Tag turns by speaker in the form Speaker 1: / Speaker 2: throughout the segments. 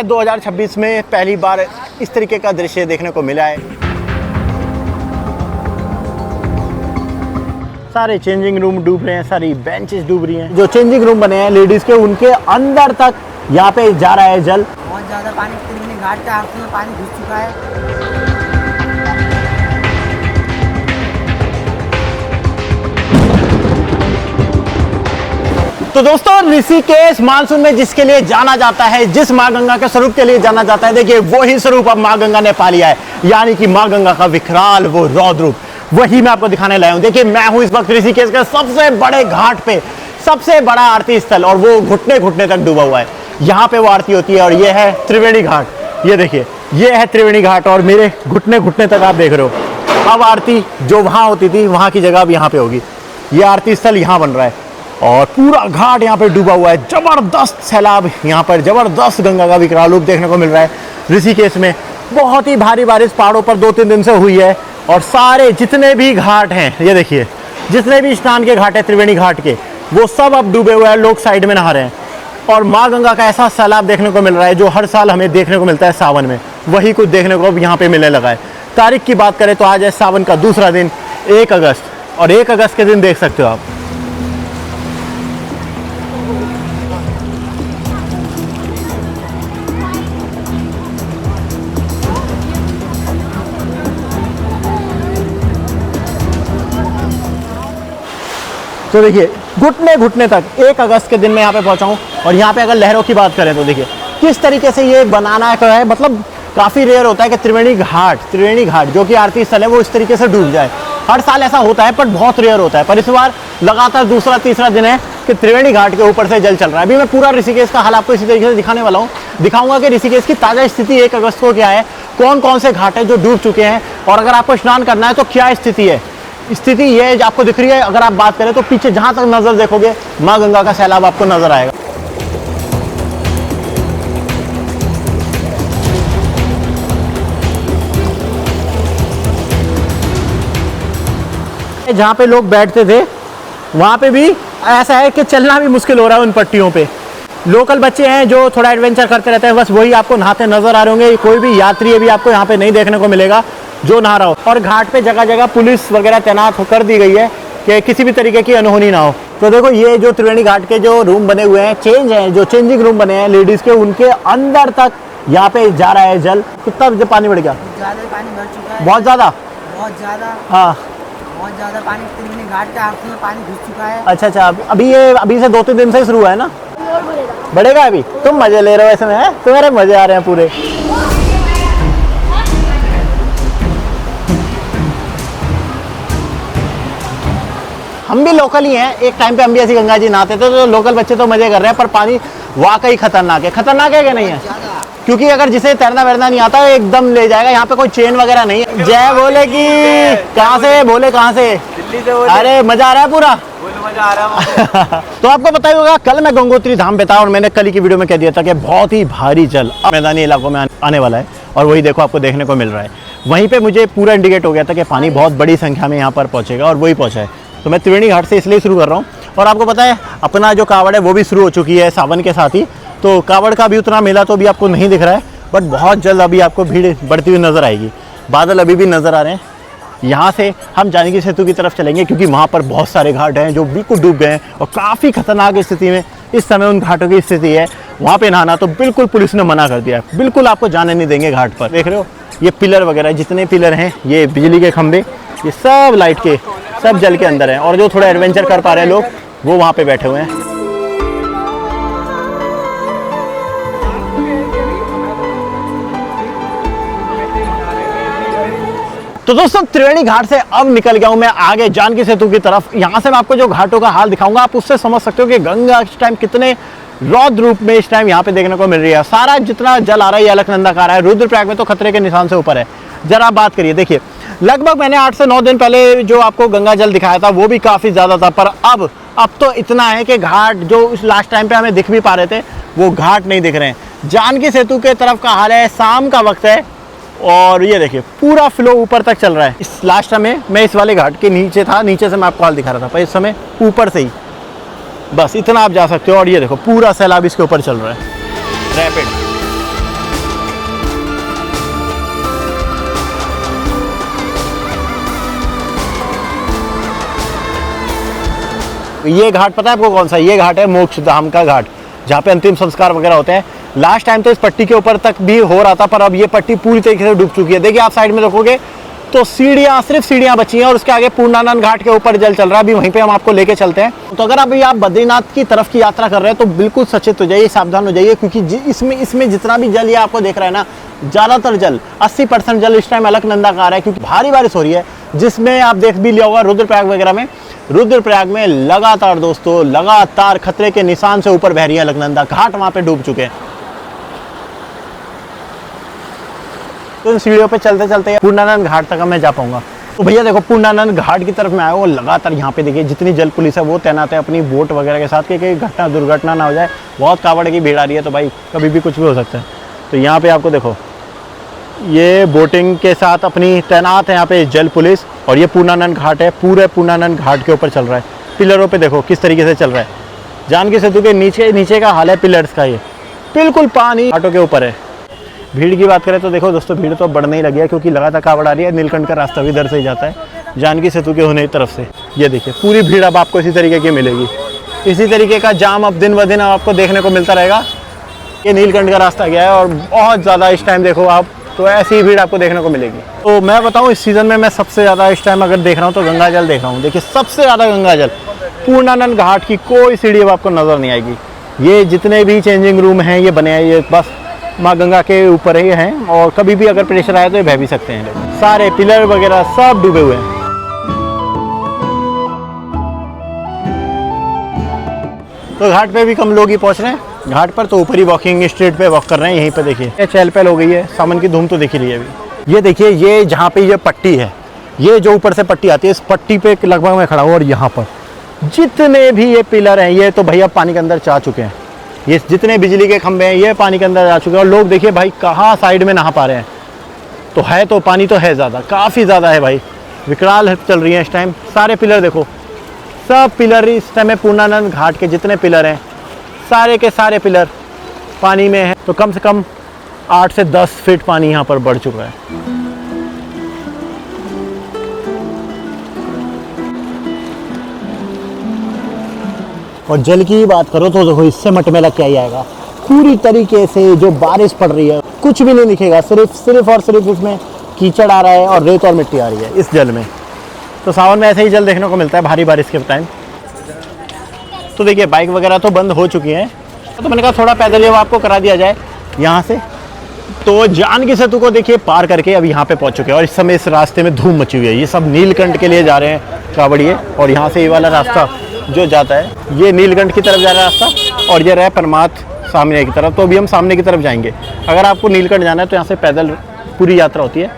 Speaker 1: 2026 में पहली बार इस तरीके का दृश्य देखने को मिला है। सारे चेंजिंग रूम डूब रहे हैं, सारी बेंचेस डूब रही हैं। जो चेंजिंग रूम बने हैं लेडीज के, उनके अंदर तक यहाँ पे जा रहा है जल।
Speaker 2: बहुत ज़्यादा पानी, त्रिवेणी घाट के आंखों में पानी घुस चुका है।
Speaker 1: तो दोस्तों, ऋषिकेश मानसून में जिसके लिए जाना जाता है, जिस माँ गंगा के स्वरूप के लिए जाना जाता है, देखिए वही स्वरूप अब माँ गंगा ने पा लिया है, यानी कि माँ गंगा का विकराल वो रौद्र रूप, वही मैं आपको दिखाने लाया हूं। देखिए मैं हूं इस वक्त ऋषिकेश के सबसे बड़े घाट पे, सबसे बड़ा आरती स्थल, और वो घुटने घुटने तक डूबा हुआ है। यहाँ पे वो आरती होती है और ये है त्रिवेणी घाट। ये देखिए, ये है त्रिवेणी घाट और मेरे घुटने घुटने तक आप देख रहे हो। अब आरती जो वहां होती थी, वहां की जगह अब यहाँ पे होगी। ये आरती स्थल यहाँ बन रहा है और पूरा घाट यहाँ पे डूबा हुआ है। जबरदस्त सैलाब, यहाँ पर जबरदस्त गंगा का विकराल रूप देखने को मिल रहा है ऋषिकेश में। बहुत ही भारी बारिश पहाड़ों पर 2-3 दिन से हुई है और सारे जितने भी घाट हैं, ये देखिए जितने भी स्नान के घाट हैं त्रिवेणी घाट के, वो सब अब डूबे हुए हैं। लोग साइड में नहा रहे हैं और माँ गंगा का ऐसा सैलाब देखने को मिल रहा है जो हर साल हमें देखने को मिलता है सावन में, वही कुछ देखने को अब यहाँ पे मिलने लगा है। तारीख की बात करें तो आज है सावन का दूसरा दिन, 1 अगस्त, और 1 अगस्त के दिन देख सकते हो आप। तो देखिए घुटने घुटने तक 1 अगस्त के दिन मैं यहाँ पे पहुँचा हूँ। और यहाँ पे अगर लहरों की बात करें तो देखिए किस तरीके से ये बनाना है। मतलब काफ़ी रेयर होता है कि त्रिवेणी घाट जो कि आरती स्थल है वो इस तरीके से डूब जाए। हर साल ऐसा होता है पर बहुत रेयर होता है। पर इस बार लगातार दूसरा तीसरा दिन है कि त्रिवेणी घाट के ऊपर से जल चल रहा है। अभी मैं पूरा ऋषिकेश का हाल आपको इसी तरीके से दिखाने वाला हूँ। दिखाऊंगा कि ऋषिकेश की ताज़ा स्थिति 1 अगस्त को क्या है, कौन कौन से घाट है जो डूब चुके हैं, और अगर आपको स्नान करना है तो क्या स्थिति है। स्थिति ये जो आपको दिख रही है, अगर आप बात करें तो पीछे जहां तक नजर देखोगे मां गंगा का सैलाब आपको नजर आएगा। जहां पे लोग बैठते थे वहां पे भी ऐसा है कि चलना भी मुश्किल हो रहा है उन पट्टियों पे। लोकल बच्चे हैं जो थोड़ा एडवेंचर करते रहते हैं, बस वही आपको नहाते नजर आ रहे होंगे। कोई भी यात्री अभी आपको यहाँ पे नहीं देखने को मिलेगा जो नहा रहा हो। और घाट पे जगह जगह पुलिस वगैरह तैनात कर दी गई है कि किसी भी तरीके की अनहोनी ना हो। तो देखो ये जो त्रिवेणी घाट के जो रूम बने हुए हैं, जो चेंजिंग रूम बने हैं लेडीज के, उनके अंदर तक यहाँ पे जा रहा है जल। कितना पानी बढ़ गया?
Speaker 2: ज़्यादा पानी भर चुका है।
Speaker 1: बहुत ज़्यादा?
Speaker 2: बहुत ज़्यादा।
Speaker 1: हाँ,
Speaker 2: बहुत ज़्यादा पानी, त्रिवेणी घाट के आंखों में पानी घुस चुका है।
Speaker 1: अच्छा, अभी से 2-3 दिन से शुरू हुआ है ना? बढ़ेगा अभी। तुम मजे ले रहे हो ऐसे में, तुम्हारे मजे आ रहे हैं पूरे। हम भी लोकल ही हैं, एक टाइम पे हम भी ऐसी गंगा जी नहाते थे, तो लोकल बच्चे तो मजे कर रहे हैं, पर पानी वाकई खतरनाक है। खतरनाक है कि नहीं है? क्योंकि अगर जिसे तैरना वैरना नहीं आता है एकदम ले जाएगा। यहाँ पे कोई चेन वगैरह नहीं है। जय बोले की कहाँ से बोले, कहाँ से?
Speaker 2: दिल्ली से बोले।
Speaker 1: अरे मजा आ रहा है पूरा?
Speaker 2: मजा आ रहा है।
Speaker 1: तो आपको पता ही होगा कल मैं गंगोत्री धाम पे था और मैंने कल की वीडियो में कह दिया था कि बहुत ही भारी जल मैदानी इलाकों में आने वाला है, और वही देखो आपको देखने को मिल रहा है। वहीं पे मुझे पूरा इंडिकेट हो गया था कि पानी बहुत बड़ी संख्या में यहाँ पर पहुँचेगा, और वही पहुँचा है। तो मैं त्रिवेणी घाट से इसलिए शुरू कर रहा हूँ। और आपको पता है अपना जो कावड़ है वो भी शुरू हो चुकी है सावन के साथ ही, तो कावड़ का भी उतना मेला तो अभी आपको नहीं दिख रहा है, बट बहुत जल्द अभी आपको भीड़ बढ़ती हुई नज़र आएगी। बादल अभी भी नज़र आ रहे हैं। यहाँ से हम जानकी सेतु की तरफ चलेंगे क्योंकि वहाँ पर बहुत सारे घाट हैं जो बिल्कुल डूब गए हैं और काफ़ी खतरनाक स्थिति में इस समय उन घाटों की स्थिति है। वहाँ पे नहाना तो बिल्कुल पुलिस ने मना कर दिया है, बिल्कुल आपको जाने नहीं देंगे घाट पर। देख रहे हो ये पिलर वगैरह, जितने पिलर हैं, ये बिजली के खंभे, ये सब लाइट के, सब जल के अंदर हैं। और जो थोड़ा एडवेंचर कर पा रहे हैं लोग वो वहाँ पे बैठे हुए हैं। तो दोस्तों त्रिवेणी घाट से अब निकल गया हूं मैं आगे जानकी सेतु की तरफ। यहां से मैं आपको जो घाटों का हाल दिखाऊंगा, आप उससे समझ सकते हो कि गंगा इस टाइम कितने रौद्र रूप में इस टाइम यहाँ पे देखने को मिल रही है। सारा जितना जल आ रहा है ये अलकनंदा का आ रहा है। रुद्रप्रयाग में तो खतरे के निशान से ऊपर है। जरा आप बात करिए, देखिए लगभग मैंने 8 से 9 दिन पहले जो आपको गंगा जल दिखाया था वो भी काफ़ी ज़्यादा था, पर अब तो इतना है कि घाट जो लास्ट टाइम पे हमें दिख भी पा रहे थे वो घाट नहीं दिख रहे हैं। जानकी सेतु के तरफ का हाल है, शाम का वक्त है और ये देखिए पूरा फ्लो ऊपर तक चल रहा है। इस लास्ट में मैं इस वाले घाट के नीचे था, नीचे से मैं आपको हाल दिखा रहा था, पर इस समय ऊपर से ही बस इतना आप जा सकते हो। और ये देखो पूरा सैलाब इसके ऊपर चल रहा है, रैपिड। ये घाट पता है आपको कौन सा? ये घाट है मोक्ष धाम का घाट, जहाँ पे अंतिम संस्कार वगैरह होते हैं। लास्ट टाइम तो इस पट्टी के ऊपर तक भी हो रहा था, पर अब ये पट्टी पूरी तरीके से डूब चुकी है। देखिए आप साइड में देखोगे तो सीढ़ियाँ, सिर्फ सीढ़ियाँ बची हैं और उसके आगे पूर्णानंद घाट के ऊपर जल चल रहा है। अभी वहीं पे हम आपको लेके चलते हैं। तो अगर अभी आप बद्रीनाथ की तरफ की यात्रा कर रहे हैं तो बिल्कुल सचेत हो जाइए, सावधान हो जाइए, क्योंकि इसमें जितना भी जल ये आपको देख रहा है ना, ज़्यादातर जल 80% जल इस टाइम अलकनंदा का आ रहा है, क्योंकि भारी बारिश हो रही है। जिसमें आप देख भी लिया होगा रुद्रप्रयाग वगैरह में, रुद्रप्रयाग में लगातार दोस्तों लगातार खतरे के निशान से ऊपर बह रही है अलकनंदा। घाट वहाँ पे डूब चुके हैं। तो इन सीढ़ियों पे चलते चलते पूर्णानंद घाट तक मैं जा पाऊंगा। तो भैया देखो पूर्णानंद घाट की तरफ में आया, वो लगातार यहाँ पे देखिए जितनी जल पुलिस है वो तैनात है अपनी बोट वगैरह के साथ, कि घटना दुर्घटना ना हो जाए। बहुत कावड़ की भीड़ आ रही है, तो भाई कभी भी कुछ भी हो सकता है। तो यहाँ पे आपको देखो ये बोटिंग के साथ अपनी तैनात है यहाँ पे जल पुलिस, और ये पूर्णानंद घाट है, पूरे पूर्णानंद घाट के ऊपर चल रहा है। पिलरों पे देखो किस तरीके से चल रहा है। जानकी सेतु के नीचे का हाल है पिलर्स का, ये बिल्कुल पानी घाटों के ऊपर है। भीड़ की बात करें तो देखो दोस्तों भीड़ तो बढ़ने ही लगी है, क्योंकि लगातार कावड़ आ रही है। नीलकंठ का रास्ता भी इधर से ही जाता है, जानकी सेतु के होने की तरफ से। ये देखिए पूरी भीड़ अब आपको इसी तरीके की मिलेगी। इसी तरीके का जाम अब दिन ब दिन आपको देखने को मिलता रहेगा। ये नीलकंठ का रास्ता गया है और बहुत ज़्यादा इस टाइम देखो आप, तो ऐसी ही भीड़ आपको देखने को मिलेगी। तो मैं बताऊँ इस सीज़न में मैं सबसे ज़्यादा इस टाइम अगर देख रहा हूँ तो गंगा जल देख रहा हूँ। देखिए सबसे ज़्यादा गंगा जल। पूर्णानंद घाट की कोई सीढ़ी अब आपको नज़र नहीं आएगी। ये जितने भी चेंजिंग रूम हैं ये बने हैं, ये बस माँ गंगा के ऊपर ही हैं, और कभी भी अगर प्रेशर आए तो ये बह भी सकते हैं। सारे पिलर वगैरह सब डूबे हुए हैं। तो घाट पे भी कम लोग ही पहुंच रहे हैं घाट पर, तो ऊपर ही वॉकिंग स्ट्रीट पे वॉक कर रहे हैं। यहीं पे देखिए चहल पहल हो गई है, सावन की धूम तो दिख रही है अभी। ये देखिए ये जहाँ पे ये पट्टी है, ये जो ऊपर से पट्टी आती है, इस पट्टी पे लगभग मैं खड़ा हूँ, और यहाँ पर जितने भी ये पिलर हैं ये तो भैया पानी के अंदर जा चुके हैं। ये जितने बिजली के खंभे हैं ये पानी के अंदर जा चुके हैं, और लोग देखिए भाई कहाँ साइड में नहा पा रहे हैं। तो है तो पानी तो है ज़्यादा, काफ़ी ज़्यादा है भाई। विकराल चल रही है इस टाइम। सारे पिलर देखो, सब पिलर इस टाइम पूर्णानंद घाट के जितने पिलर हैं सारे के सारे पिलर पानी में है। तो कम से कम 8 से 10 फीट पानी यहाँ पर बढ़ चुका है। और जल की बात करो तो देखो इससे मटमेला क्या ही आएगा। पूरी तरीके से जो बारिश पड़ रही है कुछ भी नहीं दिखेगा, सिर्फ और सिर्फ इसमें कीचड़ आ रहा है और रेत और मिट्टी आ रही है इस जल में। तो सावन में ऐसे ही जल देखने को मिलता है भारी बारिश के टाइम। तो देखिए बाइक वगैरह तो बंद हो चुकी हैं, तो मैंने कहा थोड़ा पैदल ये आपको करा दिया जाए यहाँ से। तो जानकी सेतु को देखिए पार करके अब यहाँ पे पहुँच चुके हैं, और इस समय इस रास्ते में धूम मची हुई है। ये सब नीलकंठ के लिए जा रहे हैं कावड़िए, और यहाँ से ये वाला रास्ता जो जाता है ये नीलकंठ की तरफ जा रहा है रास्ता, और ये रहा परमार्थ सामने की तरफ। तो अभी हम सामने की तरफ जाएंगे। अगर आपको नीलकंठ जाना है तो यहाँ से पैदल पूरी यात्रा होती है,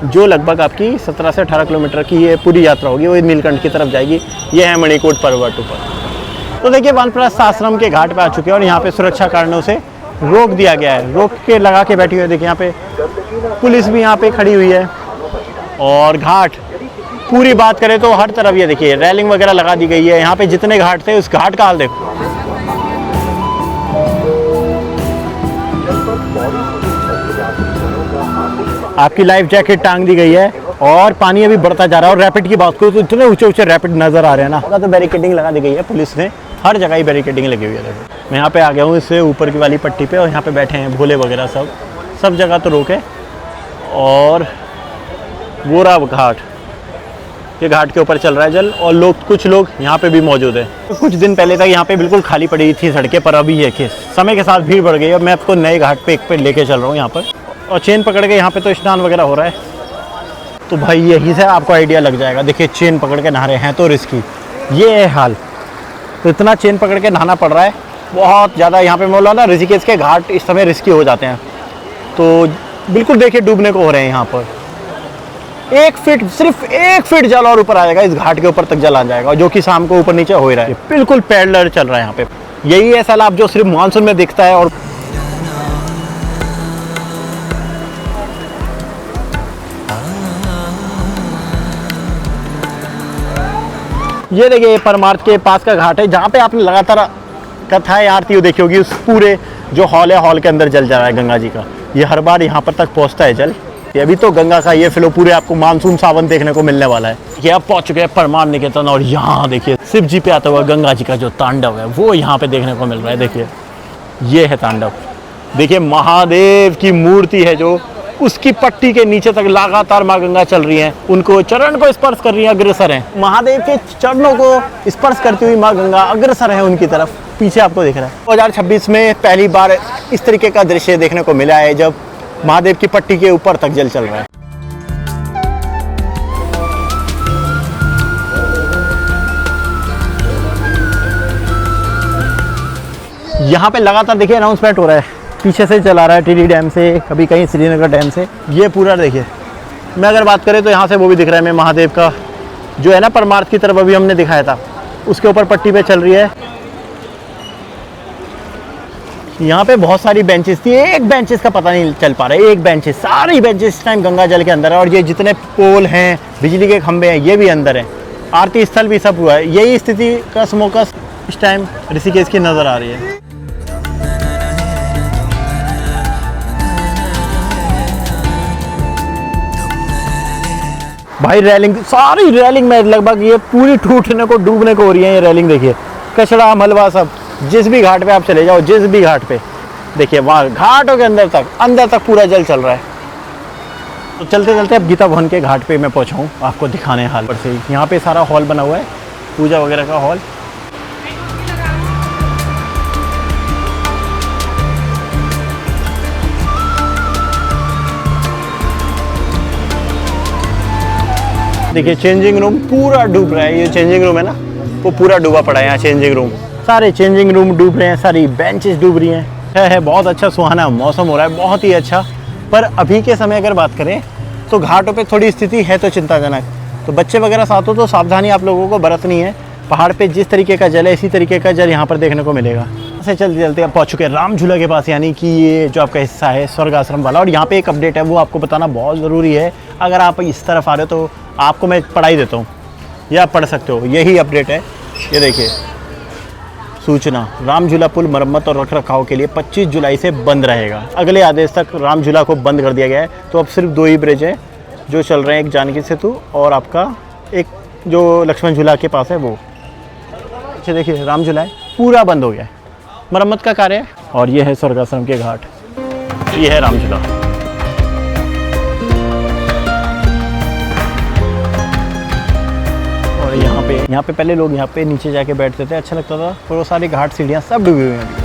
Speaker 1: जो लगभग आपकी 17 से 18 किलोमीटर की ये पूरी यात्रा होगी, वो नीलकंठ की तरफ जाएगी। ये है मणिकूट पर्वत ऊपर। तो देखिए वानप्रस्थ आश्रम के घाट पे आ चुके हैं, और यहाँ पे सुरक्षा कारणों से रोक दिया गया है। रोक के लगा के बैठी हुई है। देखिए यहाँ पे पुलिस भी यहाँ पे खड़ी हुई है, और घाट पूरी बात करें तो हर तरफ ये देखिए रेलिंग वगैरह लगा दी गई है। यहाँ पे जितने घाट थे उस घाट का हाल देखो। आपकी लाइफ जैकेट टांग दी गई है, और पानी अभी बढ़ता जा रहा है। और रैपिड की बात करूँ तो इतने ऊंचे ऊंचे रैपिड नजर आ रहे हैं ना। तो बैरिकेडिंग लगा दी गई है पुलिस ने, हर जगह ही बैरिकेडिंग लगी हुई है। देखो मैं यहाँ पे आ गया हूँ इससे ऊपर की वाली पट्टी पे, और यहाँ पे बैठे हैं भोले वगैरह सब जगह तो रोक है। और गोरा घाट, ये घाट के ऊपर चल रहा है जल, और कुछ लोग यहाँ पे भी मौजूद है। तो कुछ दिन पहले तक यहाँ पे बिल्कुल खाली पड़ी थी सड़कें, पर अभी ये कि समय के साथ भीड़ बढ़ गई है। मैं आपको नए घाट पे एक पे लेके चल रहा हूँ यहाँ पर, और चेन पकड़ के यहाँ पे तो स्नान वगैरह हो रहा है। तो भाई यही से आपको आइडिया लग जाएगा। देखिए चेन पकड़ के नहा रहे हैं तो रिस्की, ये है हाल। तो इतना चेन पकड़ के नहाना पड़ रहा है बहुत ज़्यादा। यहाँ पे बोला ना ऋषिकेश के घाट इस समय रिस्की हो जाते हैं। तो बिल्कुल देखिए डूबने को हो रहे हैं यहाँ पर। 1 फीट, सिर्फ 1 फीट जल और ऊपर आ जाएगा, इस घाट के ऊपर तक जल आ जाएगा, जो कि शाम को ऊपर नीचे हो ही रहा है। बिल्कुल पैरेलल चल रहा है यहाँ पे। यही है सैलाब जो सिर्फ मानसून में दिखता है। और ये देखिए परमार्थ के पास का घाट है, जहाँ पे आपने लगातार कथाएं आरती देखी होगी। उस पूरे जो हॉल है, हॉल के अंदर जल जा रहा है गंगा जी का। ये हर बार यहाँ पर तक पहुँचता है जल, अभी तो गंगा का ये फ्लो पूरे आपको मानसून सावन देखने को मिलने वाला है। ये आप पहुंच चुके हैं परमार निकेतन और यहाँ देखिए शिव जी पे आता हुआ गंगा जी का जो तांडव है वो यहाँ पे देखने को मिल रहा है। देखिए ये है तांडव। देखिए महादेव की मूर्ति है जो उसकी पट्टी के नीचे तक लगातार माँ गंगा चल रही हैं, उनको चरण को स्पर्श कर रही हैं, अग्रसर हैं। महादेव के चरणों को स्पर्श करती हुई माँ गंगा अग्रसर है उनकी तरफ। पीछे आपको दिख रहा है 2026 में पहली बार इस तरीके का दृश्य देखने को मिला है जब महादेव की पट्टी के ऊपर तक जल चल रहा है। यहाँ पे लगातार देखिए अनाउंसमेंट हो रहा है, पीछे से चला रहा है टिहरी डैम से, कभी कहीं श्रीनगर डैम से। ये पूरा देखिए, मैं अगर बात करें तो यहाँ से वो भी दिख रहा है, मैं महादेव का जो है ना परमार्थ की तरफ अभी हमने दिखाया था उसके ऊपर पट्टी पे चल रही है। यहाँ पे बहुत सारी बेंचेस थी, एक बेंचेस का पता नहीं चल पा रहा है। एक बेंचेस, सारी बेंचेस इस टाइम गंगा जल के अंदर है और ये जितने पोल हैं, बिजली के खंभे हैं, ये भी अंदर है। आरती स्थल भी सब हुआ है। यही स्थिति का स्मोकस इस टाइम ऋषिकेश की नज़र आ रही है। भाई रेलिंग, सारी रेलिंग में लगभग ये पूरी टूटने को डूबने को हो रही है। ये रेलिंग देखिए, कचड़ा मलबा सब, जिस भी घाट पे आप चले जाओ, जिस भी घाट पे देखिए वहाँ घाटों के अंदर तक पूरा जल चल रहा है। तो चलते चलते अब गीता भवन के घाट पे मैं पहुँचा हूँ आपको दिखाने हाल पर से। यहाँ पे सारा हॉल बना हुआ है, पूजा वगैरह का हॉल। देखिए चेंजिंग रूम पूरा डूब रहा है। ये चेंजिंग रूम है ना, वो पूरा डूबा पड़ा है। यहाँ चेंजिंग रूम, सारे चेंजिंग रूम डूब रहे हैं, सारी बेंचेस डूब रही हैं। है बहुत अच्छा सुहाना मौसम हो रहा है, बहुत ही अच्छा। पर अभी के समय अगर बात करें तो घाटों पे थोड़ी स्थिति है तो चिंताजनक। तो बच्चे वगैरह साथ हो तो सावधानी आप लोगों को बरतनी है। पहाड़ पे जिस तरीके का जल है इसी तरीके का जल यहाँ पर देखने को मिलेगा। ऐसे चलते चलते अब पहुँच चुके हैं राम झूला के पास, यानी कि ये जो आपका हिस्सा है स्वर्ग आश्रम वाला। और यहाँ पे एक अपडेट है वो आपको बताना बहुत ज़रूरी है। अगर आप इस तरफ आ रहे हो तो आपको मैं पढ़ाई देता हूँ या आप पढ़ सकते हो, यही अपडेट है। ये देखिए सूचना, राम झूला पुल मरम्मत और रखरखाव के लिए 25 जुलाई से बंद रहेगा। अगले आदेश तक राम झूला को बंद कर दिया गया है। तो अब सिर्फ 2 ही ब्रिज हैं जो चल रहे हैं, एक जानकी सेतु और आपका एक जो लक्ष्मण झूला के पास है वो। अच्छा देखिए राम झूला है पूरा बंद हो गया है, मरम्मत का कार्य है। और ये है स्वर्ग आश्रम के घाट, ये है राम झूला। और यहाँ पे पहले लोग यहाँ पे नीचे जाके बैठते थे, अच्छा लगता था। और वो सारी घाट सीढ़ियाँ सब डूबी हुई हैं।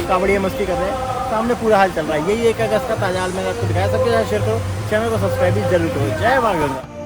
Speaker 1: कांवड़िया मस्ती कर रहे हैं, सामने पूरा हाल चल रहा है। यही 1 अगस्त का ताजा हाल मैंने आपको दिखाया। सबके साथ शेयर करो, चैनल को सब्सक्राइब भी जरूर करो। जय मां गंगा।